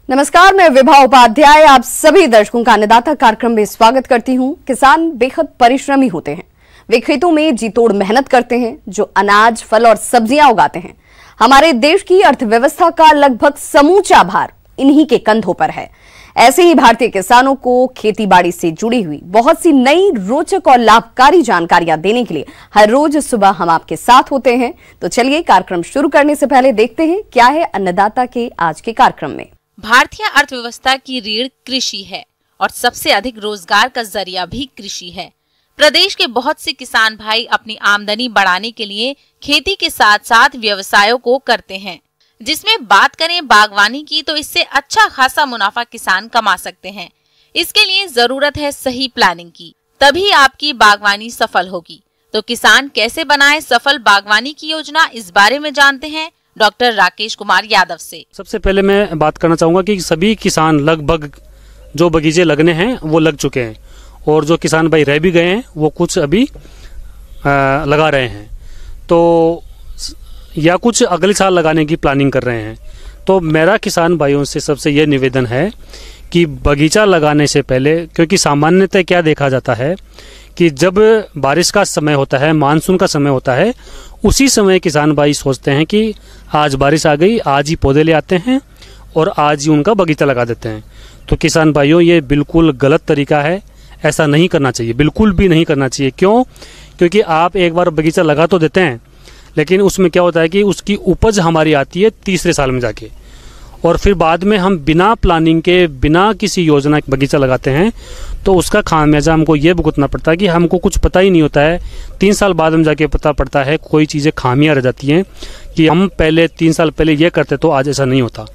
नमस्कार, मैं विभा उपाध्याय आप सभी दर्शकों का अन्नदाता कार्यक्रम में स्वागत करती हूं। किसान बेहद परिश्रमी होते हैं। वे खेतों में जी तोड़ मेहनत करते हैं, जो अनाज, फल और सब्जियां उगाते हैं। हमारे देश की अर्थव्यवस्था का लगभग समूचा भार इन्हीं के कंधों पर है। ऐसे ही भारतीय किसानों को खेती-बाड़ी से जुड़ी हुई बहुत सी नई, रोचक और लाभकारी जानकारियां देने के लिए हर रोज सुबह हम आपके साथ होते हैं। तो चलिए, कार्यक्रम शुरू करने से पहले देखते हैं क्या है अन्नदाता के आज के कार्यक्रम में। भारतीय अर्थव्यवस्था की रीढ़ कृषि है और सबसे अधिक रोजगार का जरिया भी कृषि है। प्रदेश के बहुत से किसान भाई अपनी आमदनी बढ़ाने के लिए खेती के साथ साथ व्यवसायों को करते हैं। जिसमें बात करें बागवानी की, तो इससे अच्छा खासा मुनाफा किसान कमा सकते हैं। इसके लिए जरूरत है सही प्लानिंग की, तभी आपकी बागवानी सफल होगी। तो किसान कैसे बनाए सफल बागवानी की योजना, इस बारे में जानते हैं डॉक्टर राकेश कुमार यादव से। सबसे पहले मैं बात करना चाहूँगा कि सभी किसान लगभग जो बगीचे लगने हैं वो लग चुके हैं, और जो किसान भाई रह भी गए हैं वो कुछ अभी लगा रहे हैं, तो या कुछ अगले साल लगाने की प्लानिंग कर रहे हैं। तो मेरा किसान भाइयों से सबसे यह निवेदन है कि बगीचा लगाने से पहले, क्योंकि सामान्यतः क्या देखा जाता है कि जब बारिश का समय होता है, मानसून का समय होता है, उसी समय किसान भाई सोचते हैं कि आज बारिश आ गई, आज ही पौधे ले आते हैं और आज ही उनका बगीचा लगा देते हैं। तो किसान भाइयों, ये बिल्कुल गलत तरीका है। ऐसा नहीं करना चाहिए, बिल्कुल भी नहीं करना चाहिए। क्यों? क्योंकि आप एक बार बगीचा लगा तो देते हैं, लेकिन उसमें क्या होता है कि उसकी उपज हमारी आती है तीसरे साल में जाके, और फिर बाद में हम बिना प्लानिंग के, बिना किसी योजना के बगीचा लगाते हैं, तो उसका खामियाजा हमको ये भुगतना पड़ता है कि हमको कुछ पता ही नहीं होता है। 3 साल बाद में जाके पता पड़ता है, कोई चीज़ें खामियां रह जाती हैं कि हम पहले 3 साल पहले ये करते तो आज ऐसा नहीं होता।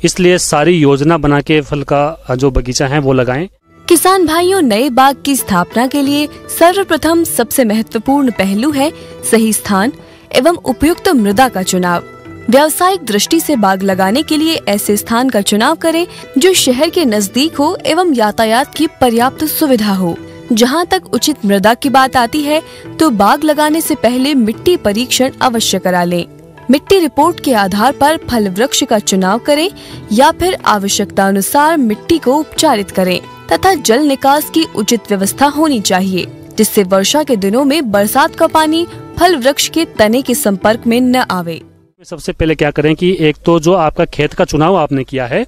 इसलिए सारी योजना बना के फल का जो बगीचा है वो लगाएं। किसान भाइयों, नए बाग की स्थापना के लिए सर्वप्रथम सबसे महत्वपूर्ण पहलू है सही स्थान एवं उपयुक्त मृदा का चुनाव। व्यावसायिक दृष्टि से बाग लगाने के लिए ऐसे स्थान का चुनाव करें जो शहर के नजदीक हो एवं यातायात की पर्याप्त सुविधा हो। जहां तक उचित मृदा की बात आती है, तो बाग लगाने से पहले मिट्टी परीक्षण अवश्य करा लें। मिट्टी रिपोर्ट के आधार पर फल वृक्ष का चुनाव करें या फिर आवश्यकता अनुसार मिट्टी को उपचारित करें, तथा जल निकास की उचित व्यवस्था होनी चाहिए, जिससे वर्षा के दिनों में बरसात का पानी फल वृक्ष के तने के संपर्क में न आवे। सबसे पहले क्या करें कि एक तो जो आपका खेत का चुनाव आपने किया है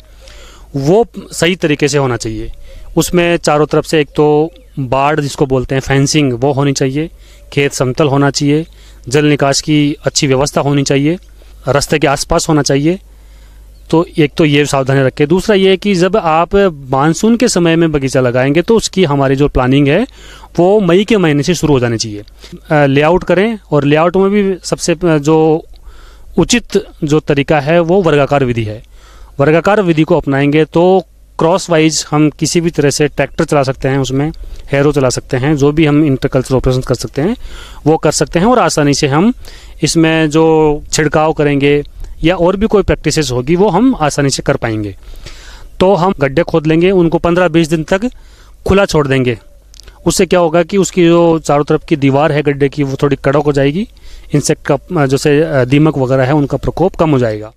वो सही तरीके से होना चाहिए। उसमें चारों तरफ से एक तो बाड़ जिसको बोलते हैं, फेंसिंग, वो होनी चाहिए। खेत समतल होना चाहिए। जल निकास की अच्छी व्यवस्था होनी चाहिए। रास्ते के आसपास होना चाहिए। तो एक तो ये सावधानी रखें। दूसरा ये कि जब आप मानसून के समय में बगीचा लगाएंगे तो उसकी हमारी जो प्लानिंग है वो मई के महीने से शुरू हो जानी चाहिए। लेआउट करें, और लेआउट में भी सबसे जो उचित जो तरीका है वो वर्गाकार विधि है। वर्गाकार विधि को अपनाएंगे तो क्रॉस वाइज हम किसी भी तरह से ट्रैक्टर चला सकते हैं, उसमें हैरो चला सकते हैं, जो भी हम इंटरकल्चर ऑपरेशन कर सकते हैं वो कर सकते हैं, और आसानी से हम इसमें जो छिड़काव करेंगे या और भी कोई प्रैक्टिसेस होगी वो हम आसानी से कर पाएंगे। तो हम गड्ढे खोद लेंगे, उनको 15-20 दिन तक खुला छोड़ देंगे। उससे क्या होगा कि उसकी जो चारों तरफ की दीवार है गड्ढे की वो थोड़ी कड़क हो जाएगी। इंसेक्ट का जैसे दीमक वगैरह है उनका प्रकोप कम हो जाएगा।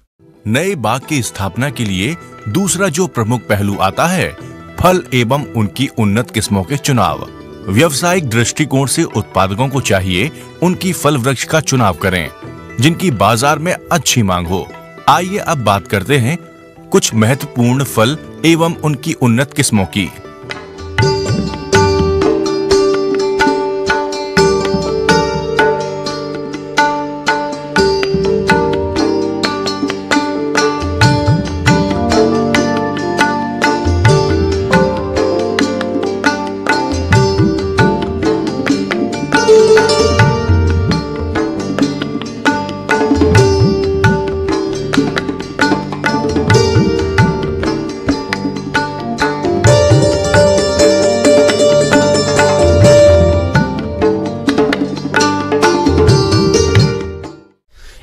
नए बाग की स्थापना के लिए दूसरा जो प्रमुख पहलू आता है, फल एवं उनकी उन्नत किस्मों के चुनाव। व्यावसायिक दृष्टिकोण से उत्पादकों को चाहिए उनकी फल वृक्ष का चुनाव करें जिनकी बाजार में अच्छी मांग हो। आइए अब बात करते हैं कुछ महत्वपूर्ण फल एवं उनकी उन्नत किस्मों की।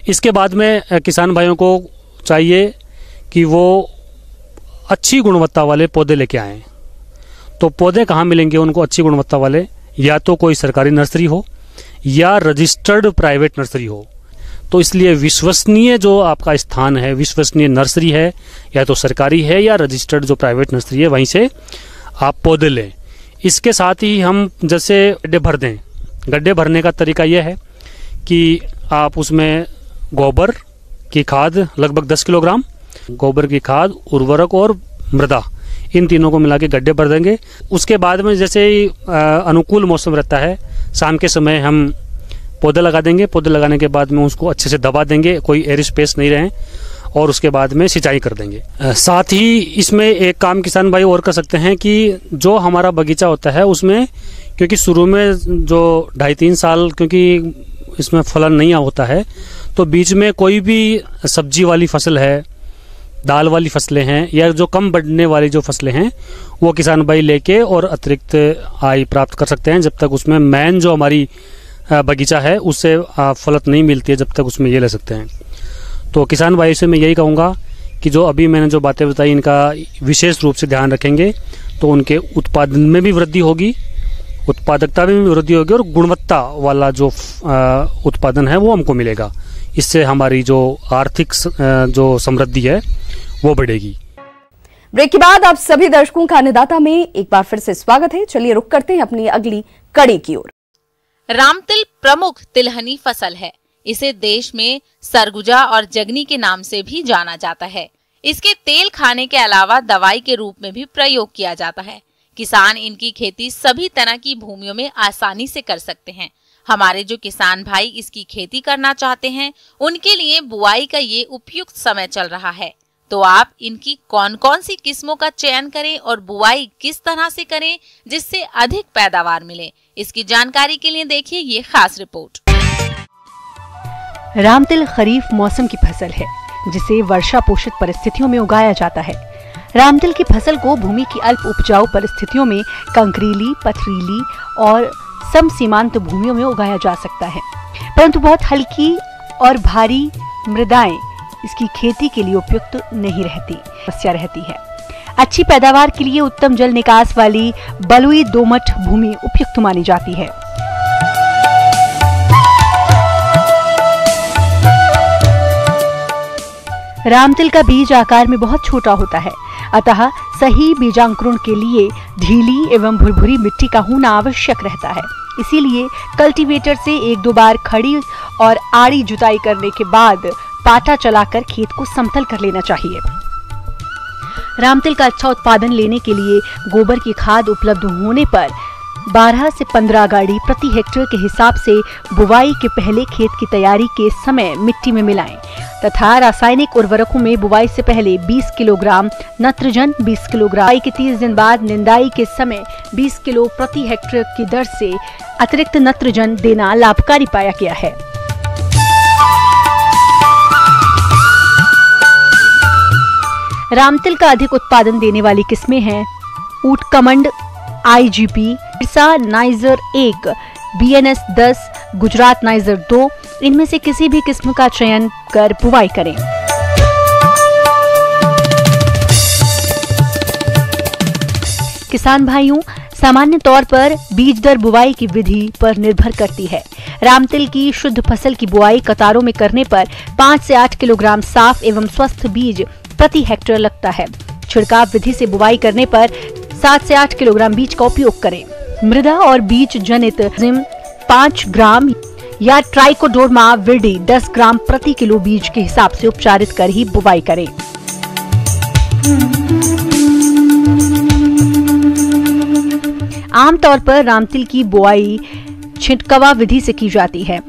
इसके बाद में किसान भाइयों को चाहिए कि वो अच्छी गुणवत्ता वाले पौधे लेके आएं। तो पौधे कहाँ मिलेंगे उनको अच्छी गुणवत्ता वाले? या तो कोई सरकारी नर्सरी हो या रजिस्टर्ड प्राइवेट नर्सरी हो। तो इसलिए विश्वसनीय जो आपका स्थान है, विश्वसनीय नर्सरी है, या तो सरकारी है या रजिस्टर्ड जो प्राइवेट नर्सरी है, वहीं से आप पौधे लें। इसके साथ ही हम जैसे गड्ढे भर दें। गड्ढे भरने का तरीका यह है कि आप उसमें गोबर की खाद लगभग 10 किलोग्राम, गोबर की खाद, उर्वरक और मृदा, इन तीनों को मिला के गड्ढे भर देंगे। उसके बाद में जैसे ही अनुकूल मौसम रहता है, शाम के समय हम पौधे लगा देंगे। पौधे लगाने के बाद में उसको अच्छे से दबा देंगे, कोई एयर स्पेस नहीं रहे, और उसके बाद में सिंचाई कर देंगे। साथ ही इसमें एक काम किसान भाई और कर सकते हैं कि जो हमारा बगीचा होता है उसमें, क्योंकि शुरू में जो 2.5-3 साल क्योंकि इसमें फलन नहीं होता है, तो बीच में कोई भी सब्जी वाली फसल है, दाल वाली फसलें हैं, या जो कम बढ़ने वाली जो फसलें हैं, वो किसान भाई लेके और अतिरिक्त आय प्राप्त कर सकते हैं, जब तक उसमें मेन जो हमारी बगीचा है उससे फलत नहीं मिलती है, जब तक उसमें ये ले सकते हैं। तो किसान भाई से मैं यही कहूँगा कि जो अभी मैंने जो बातें बताई, इनका विशेष रूप से ध्यान रखेंगे तो उनके उत्पादन में भी वृद्धि होगी, उत्पादकता में भी वृद्धि होगी, और गुणवत्ता वाला जो उत्पादन है वो हमको मिलेगा। इससे हमारी जो आर्थिक जो समृद्धि है वो बढ़ेगी। ब्रेक के बाद आप सभी दर्शकों का अन्नदाता में एक बार फिर से स्वागत है। चलिए रुक करते हैं अपनी अगली कड़ी की ओर। रामतिल प्रमुख तिलहनी फसल है। इसे देश में सरगुजा और जगनी के नाम से भी जाना जाता है। इसके तेल खाने के अलावा दवाई के रूप में भी प्रयोग किया जाता है। किसान इनकी खेती सभी तरह की भूमियों में आसानी से कर सकते हैं। हमारे जो किसान भाई इसकी खेती करना चाहते हैं, उनके लिए बुआई का ये उपयुक्त समय चल रहा है। तो आप इनकी कौन कौन सी किस्मों का चयन करें और बुआई किस तरह से करें जिससे अधिक पैदावार मिले, इसकी जानकारी के लिए देखिए ये खास रिपोर्ट। रामतिल खरीफ मौसम की फसल है जिसे वर्षा पोषित परिस्थितियों में उगाया जाता है। रामतिल की फसल को भूमि की अल्प उपजाऊ परिस्थितियों में कंकरीली, पथरीली और समसीमांत भूमियों में उगाया जा सकता है, परंतु बहुत हल्की और भारी मृदाएं इसकी खेती के लिए उपयुक्त नहीं रहती, समस्या रहती है। अच्छी पैदावार के लिए उत्तम जल निकास वाली बलुई दोमट भूमि उपयुक्त मानी जाती है। रामतिल का बीज आकार में बहुत छोटा होता है, अतः सही बीजांकुरण के लिए ढीली एवं भुरभुरी मिट्टी का होना आवश्यक रहता है। इसीलिए कल्टीवेटर से 1-2 बार खड़ी और आड़ी जुताई करने के बाद पाटा चलाकर खेत को समतल कर लेना चाहिए। रामतिल का अच्छा उत्पादन लेने के लिए गोबर की खाद उपलब्ध होने पर 12 से 15 गाड़ी प्रति हेक्टेयर के हिसाब से बुवाई के पहले खेत की तैयारी के समय मिट्टी में मिलाएं, तथा रासायनिक उर्वरकों में बुवाई से पहले 20 किलोग्राम नत्रजन, 20 किलोग्राम बुवाई के 30 दिन बाद निंदाई के समय 20 किलो प्रति हेक्टेयर की दर से अतिरिक्त नत्रजन देना लाभकारी पाया गया है। रामतिल का अधिक उत्पादन देने वाली किस्में हैं Ootacamund, IGP, Birsa niger 1, BNS 10, Gujarat niger 2। इनमें से किसी भी किस्म का चयन कर बुवाई करें। किसान भाइयों, सामान्य तौर पर बीज दर बुवाई की विधि पर निर्भर करती है। रामतिल की शुद्ध फसल की बुआई कतारों में करने पर 5 से 8 किलोग्राम साफ एवं स्वस्थ बीज प्रति हेक्टेयर लगता है। छिड़काव विधि से बुवाई करने पर 7 से 8 किलोग्राम बीज का उपयोग करें। मृदा और बीज जनित 5 ग्राम या ट्राइकोडर्मा विरिडी 10 ग्राम प्रति किलो बीज के हिसाब से उपचारित कर ही बुवाई करें। आमतौर पर रामतिल की बुआई छिटकवा विधि से की जाती है।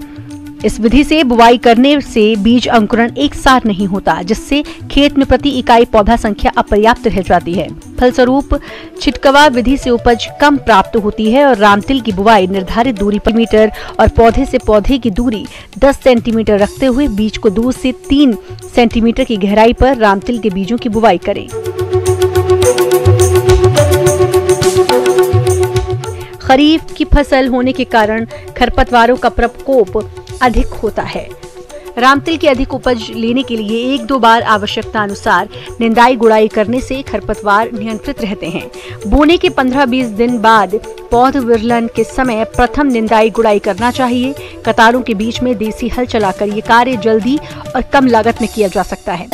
इस विधि से बुवाई करने से बीज अंकुरण एक साथ नहीं होता, जिससे खेत में प्रति इकाई पौधा संख्या अपर्याप्त रह जाती है। फलस्वरूप छिटकवा विधि से उपज कम प्राप्त होती है और रामतिल की बुवाई निर्धारित दूरी पर मीटर और पौधे से पौधे की दूरी 10 सेंटीमीटर रखते हुए बीज को 2 से 3 सेंटीमीटर की गहराई पर रामतिल के बीजों की बुवाई करें। खरीफ की फसल होने के कारण खरपतवारों का प्रकोप अधिक होता है। रामतिल की अधिक उपज लेने के लिए 1-2 बार आवश्यकता अनुसार निंदाई गुड़ाई करने से खरपतवार नियंत्रित रहते हैं। बोने के 15-20 दिन बाद पौध विरलन के समय प्रथम निंदाई गुड़ाई करना चाहिए। कतारों के बीच में देसी हल चलाकर ये कार्य जल्दी और कम लागत में किया जा सकता है।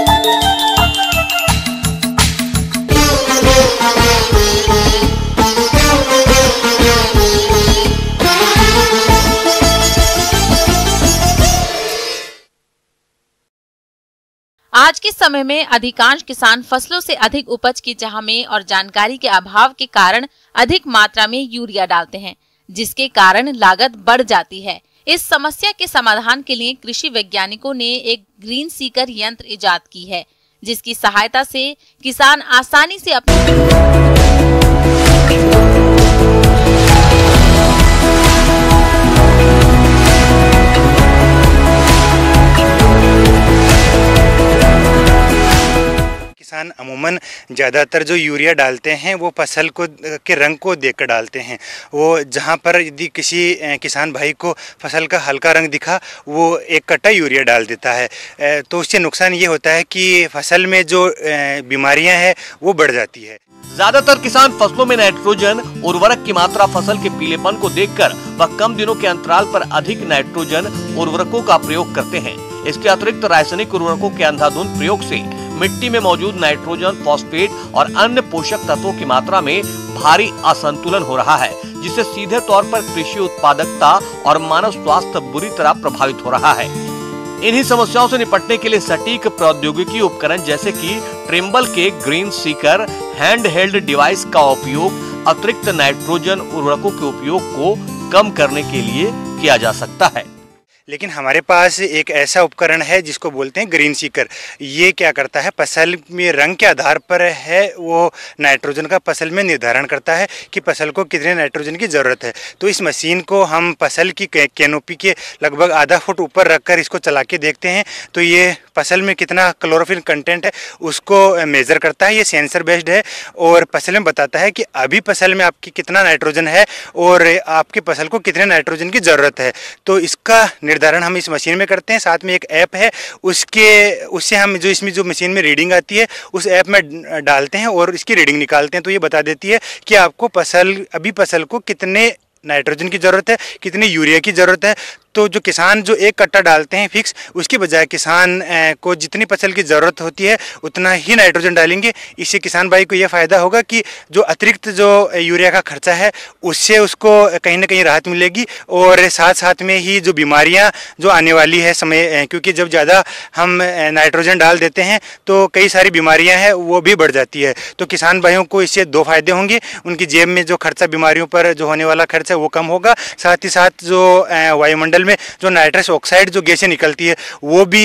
आज के समय में अधिकांश किसान फसलों से अधिक उपज की चाह में और जानकारी के अभाव के कारण अधिक मात्रा में यूरिया डालते हैं, जिसके कारण लागत बढ़ जाती है। इस समस्या के समाधान के लिए कृषि वैज्ञानिकों ने एक ग्रीन सीकर यंत्र इजाद की है, जिसकी सहायता से किसान आसानी से किसान अमूमन ज़्यादातर जो यूरिया डालते हैं वो फसल को के रंग को देखकर डालते हैं। वो जहाँ पर यदि किसी किसान भाई को फसल का हल्का रंग दिखा वो एक कट्टा यूरिया डाल देता है, तो उससे नुकसान ये होता है कि फसल में जो बीमारियां हैं वो बढ़ जाती है। ज्यादातर किसान फसलों में नाइट्रोजन उर्वरक की मात्रा फसल के पीलेपन को देखकर व कम दिनों के अंतराल पर अधिक नाइट्रोजन उर्वरकों का प्रयोग करते हैं। इसके अतिरिक्त रासायनिक उर्वरकों के अंधाधुंध प्रयोग से मिट्टी में मौजूद नाइट्रोजन, फॉस्फेट और अन्य पोषक तत्वों की मात्रा में भारी असंतुलन हो रहा है, जिससे सीधे तौर पर कृषि उत्पादकता और मानव स्वास्थ्य बुरी तरह प्रभावित हो रहा है। इन्हीं समस्याओं से निपटने के लिए सटीक प्रौद्योगिकी उपकरण जैसे कि ट्रिम्बल के green Sikar hand held device का उपयोग अतिरिक्त नाइट्रोजन उर्वरकों के उपयोग को कम करने के लिए किया जा सकता है। लेकिन हमारे पास एक ऐसा उपकरण है जिसको बोलते हैं ग्रीन सीकर। ये क्या करता है, फसल में रंग के आधार पर है वो नाइट्रोजन का फसल में निर्धारण करता है कि फसल को कितने नाइट्रोजन की ज़रूरत है। तो इस मशीन को हम फसल की कैनोपी के लगभग आधा फुट ऊपर रखकर इसको चला के देखते हैं, तो ये फसल में कितना क्लोरोफिल कंटेंट है उसको मेज़र करता है। ये सेंसर बेस्ड है और फसल में बताता है कि अभी फसल में आपकी कितना नाइट्रोजन है और आपकी फसल को कितने नाइट्रोजन की ज़रूरत है। तो इसका निर्धारण हम इस मशीन में करते हैं। साथ में एक ऐप है, उससे हम जो इसमें जो मशीन में रीडिंग आती है उस ऐप में डालते हैं और इसकी रीडिंग निकालते हैं, तो ये बता देती है कि आपको अभी फसल को कितने नाइट्रोजन की ज़रूरत है, कितनी यूरिया की ज़रूरत है। तो जो किसान जो एक कट्टा डालते हैं फिक्स, उसके बजाय किसान को जितनी फसल की ज़रूरत होती है उतना ही नाइट्रोजन डालेंगे। इससे किसान भाई को यह फ़ायदा होगा कि जो अतिरिक्त जो यूरिया का खर्चा है उससे उसको कहीं ना कहीं राहत मिलेगी और साथ साथ में ही जो बीमारियां जो आने वाली है समय, क्योंकि जब ज़्यादा हम नाइट्रोजन डाल देते हैं तो कई सारी बीमारियाँ हैं वो भी बढ़ जाती है। तो किसान भाइयों को इससे दो फायदे होंगे, उनकी जेब में जो खर्चा बीमारियों पर जो होने वाला खर्चा है वो कम होगा, साथ ही साथ जो वायुमंडल में जो नाइट्रस ऑक्साइड जो गैसें निकलती है वो भी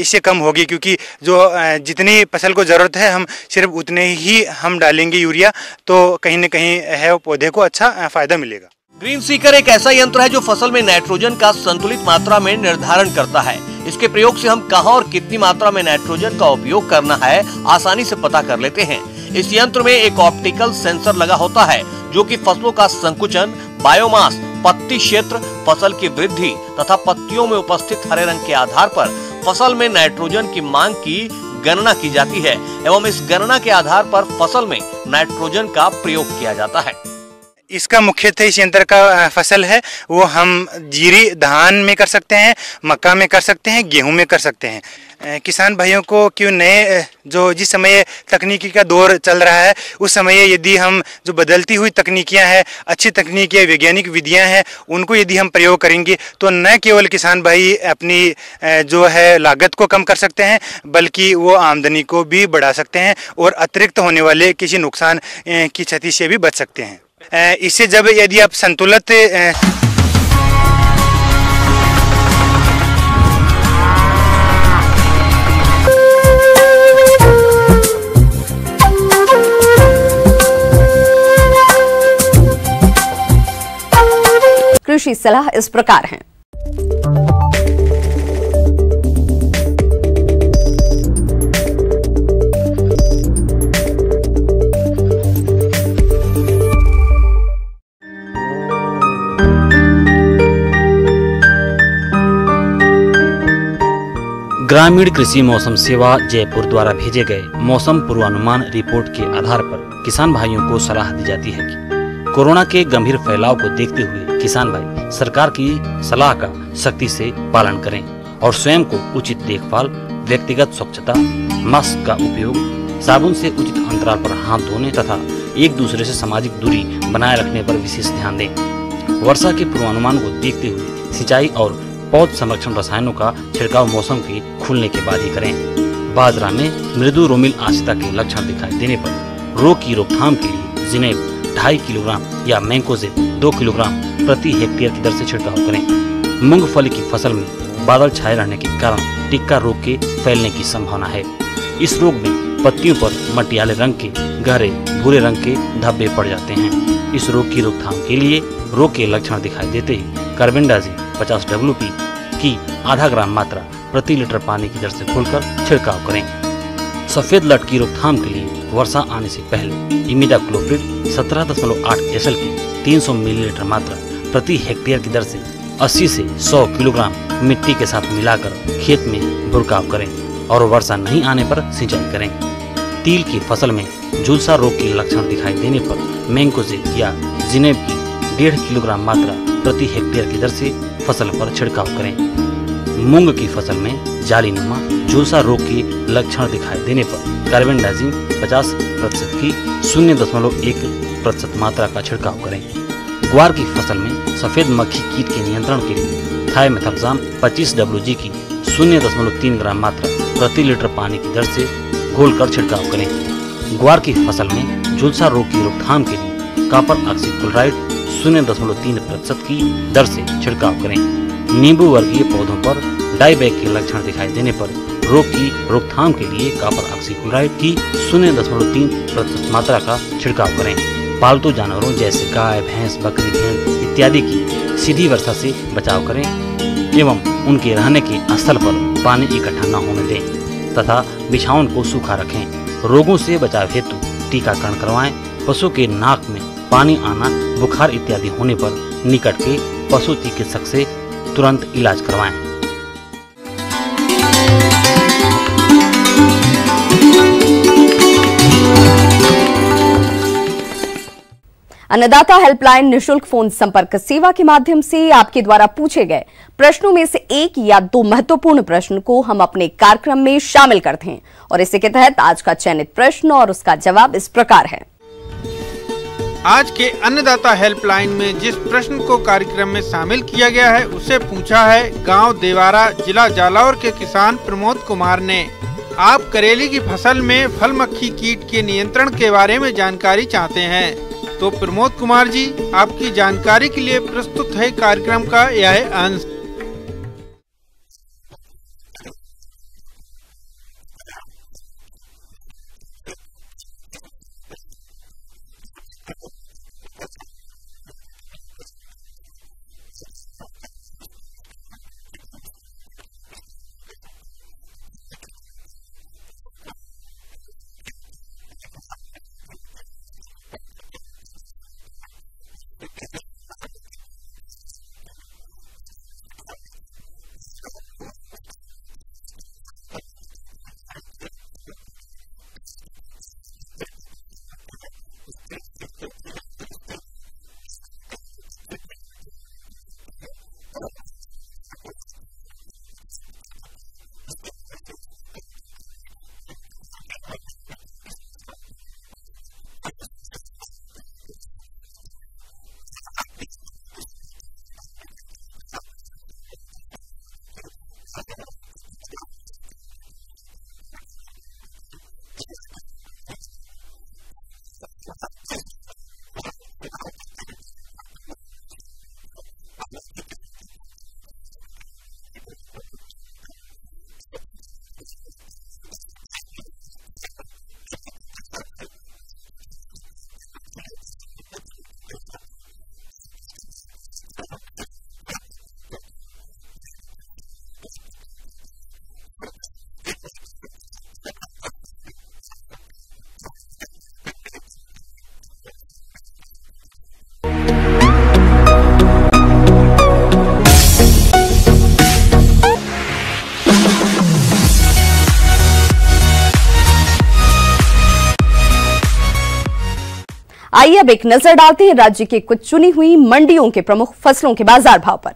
इससे कम होगी, क्योंकि जो जितनी फसल को ज़रूरत है हम सिर्फ उतने ही हम डालेंगे यूरिया, तो कहीं ना कहीं है वो पौधे को अच्छा फ़ायदा मिलेगा। ग्रीन सीकर एक ऐसा यंत्र है जो फसल में नाइट्रोजन का संतुलित मात्रा में निर्धारण करता है। इसके प्रयोग से हम कहां और कितनी मात्रा में नाइट्रोजन का उपयोग करना है आसानी से पता कर लेते हैं। इस यंत्र में एक ऑप्टिकल सेंसर लगा होता है जो कि फसलों का संकुचन, बायोमास, पत्ती क्षेत्र, फसल की वृद्धि तथा पत्तियों में उपस्थित हरे रंग के आधार पर फसल में नाइट्रोजन की मांग की गणना की जाती है एवं इस गणना के आधार पर फसल में नाइट्रोजन का प्रयोग किया जाता है। इसका मुख्यतः इस यंत्र का फसल है वो हम जीरी धान में कर सकते हैं, मक्का में कर सकते हैं, गेहूं में कर सकते हैं। किसान भाइयों को क्यों नए जो जिस समय तकनीकी का दौर चल रहा है उस समय यदि हम जो बदलती हुई तकनीकियां हैं, अच्छी तकनीकियां, वैज्ञानिक विधियां हैं, उनको यदि हम प्रयोग करेंगे तो न केवल किसान भाई अपनी जो है लागत को कम कर सकते हैं बल्कि वो आमदनी को भी बढ़ा सकते हैं और अतिरिक्त होने वाले किसी नुकसान की क्षति से भी बच सकते हैं। इससे जब यदि आप संतुलित कृषि सलाह इस प्रकार है। ग्रामीण कृषि मौसम सेवा जयपुर द्वारा भेजे गए मौसम पूर्वानुमान रिपोर्ट के आधार पर किसान भाइयों को सलाह दी जाती है कि कोरोना के गंभीर फैलाव को देखते हुए किसान भाई सरकार की सलाह का सख्ती से पालन करें और स्वयं को उचित देखभाल, व्यक्तिगत स्वच्छता, मास्क का उपयोग, साबुन से उचित अंतराल पर हाथ धोने तथा एक दूसरे से सामाजिक दूरी बनाए रखने पर विशेष ध्यान दें। वर्षा के पूर्वानुमान को देखते हुए सिंचाई और पौध संरक्षण रसायनों का छिड़काव मौसम के खुलने के बाद ही करें। बाजरा में मृदु रोमिल आश्रिता के लक्षण दिखाई देने पर रोग की रोकथाम के लिए जिनेब 2.5 किलोग्राम या मैंकोजेब 2 किलोग्राम प्रति हेक्टेयर की दर से छिड़काव करें। मूंगफली की फसल में बादल छाए रहने के कारण टिक्का रोग के फैलने की संभावना है। इस रोग में पत्तियों पर मटियाले रंग के गहरे भूरे रंग के धब्बे पड़ जाते हैं। इस रोग की रोकथाम के लिए रोग के लक्षण दिखाई देते ही कार्बेंडाजिम 50 WP की आधा ग्राम मात्रा प्रति लीटर पानी की दर से घोलकर छिड़काव करें। सफेद लट की रोकथाम के लिए वर्षा आने से पहले इमिडाक्लोप्रिड 17.8 SL की 300 मिलीलीटर मात्रा प्रति हेक्टेयर की दर से 80 से 100 किलोग्राम मिट्टी के साथ मिलाकर खेत में बुरकाव करें और वर्षा नहीं आने पर सिंचाई करें। तिल की फसल में झुलसा रोग के लक्षण दिखाई देने पर मैंकोजेब या जिनेब की 1.5 किलोग्राम मात्रा प्रति हेक्टेयर की दर से फसल पर छिड़काव करें। मूंग की फसल में जालीनुमा झुलसा रोग के लक्षण दिखाई देने पर कार्बेंडाजिम 50% की 0.1% मात्रा का छिड़काव करें। ग्वार की फसल में सफेद मक्खी कीट के नियंत्रण के लिए थाइमेथाक्साम 25 WG की 0.3 ग्राम मात्रा प्रति लीटर पानी की दर से घोलकर छिड़काव करें। ग्वार की फसल में झुलसा रोग की रोकथाम के लिए कॉपर ऑक्सीक्लोराइड 0.3% की दर से छिड़काव करें। नींबू वर्गीय पौधों पर डाईबैक के लक्षण दिखाई देने पर रोग की रोकथाम के लिए कॉपर ऑक्सीक्लोराइड की 0.3% मात्रा का छिड़काव करें। पालतू जानवरों जैसे गाय, भैंस, बकरी, भेड़ इत्यादि की सीधी वर्षा से बचाव करें एवं उनके रहने के स्थल पर पानी इकट्ठा न होने दें तथा बिछावन को सूखा रखें। रोगों से बचाव हेतु टीकाकरण करवाएं। पशु के नाक में पानी आना, बुखार इत्यादि होने पर निकट के पशु चिकित्सक से तुरंत इलाज करवाएं। अन्नदाता हेल्पलाइन निशुल्क फोन संपर्क सेवा के माध्यम से आपके द्वारा पूछे गए प्रश्नों में से एक या दो महत्वपूर्ण प्रश्न को हम अपने कार्यक्रम में शामिल करते हैं और इसी के तहत आज का चयनित प्रश्न और उसका जवाब इस प्रकार है। आज के अन्नदाता हेल्पलाइन में जिस प्रश्न को कार्यक्रम में शामिल किया गया है उसे पूछा है गांव देवारा, जिला जालौर के किसान प्रमोद कुमार ने। आप करेली की फसल में फल मक्खी कीट के नियंत्रण के बारे में जानकारी चाहते हैं, तो प्रमोद कुमार जी आपकी जानकारी के लिए प्रस्तुत है कार्यक्रम का यह अंश। आइए अब एक नजर डालते हैं राज्य के कुछ चुनी हुई मंडियों के प्रमुख फसलों के बाजार भाव पर।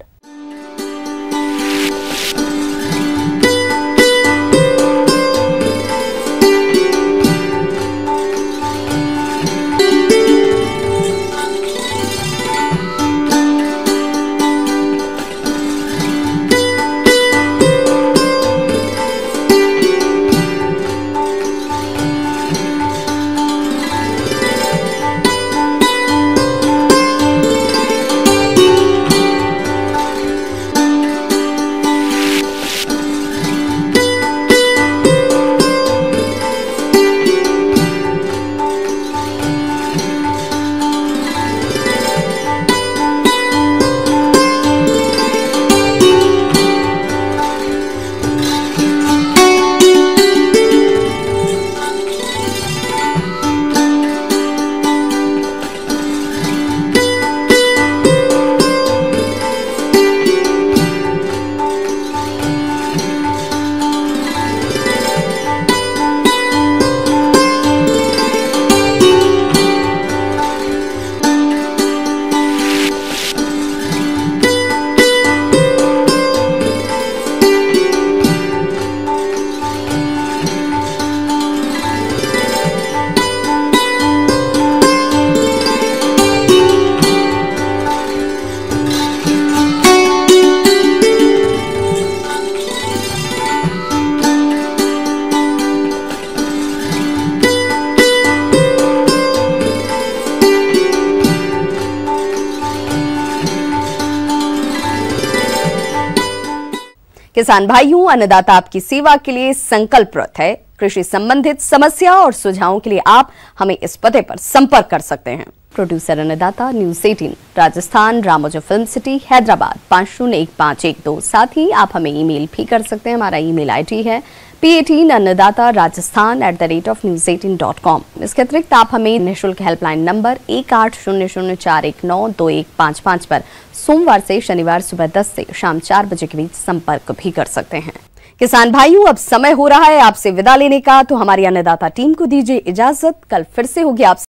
किसान भाइयों, अन्नदाता आपकी सेवा के लिए संकल्परत है। कृषि संबंधित समस्या और सुझावों के लिए आप हमें इस पते पर संपर्क कर सकते हैं। प्रोड्यूसर अन्नदाता, news 18 Rajasthan, Ramoji film city, Hyderabad 501512। साथ ही आप हमें ईमेल भी कर सकते हैं। हमारा ईमेल आईडी है p18annadatarajasthan@news18.com। इसके अतिरिक्त आप हमें निःशुल्क हेल्पलाइन नंबर 1800419125 पर सोमवार से शनिवार सुबह 10 से शाम 4 बजे के बीच संपर्क भी कर सकते हैं। किसान भाइयों, अब समय हो रहा है आपसे विदा लेने का, तो हमारी अन्नदाता टीम को दीजिए इजाजत। कल फिर से होगी आपसे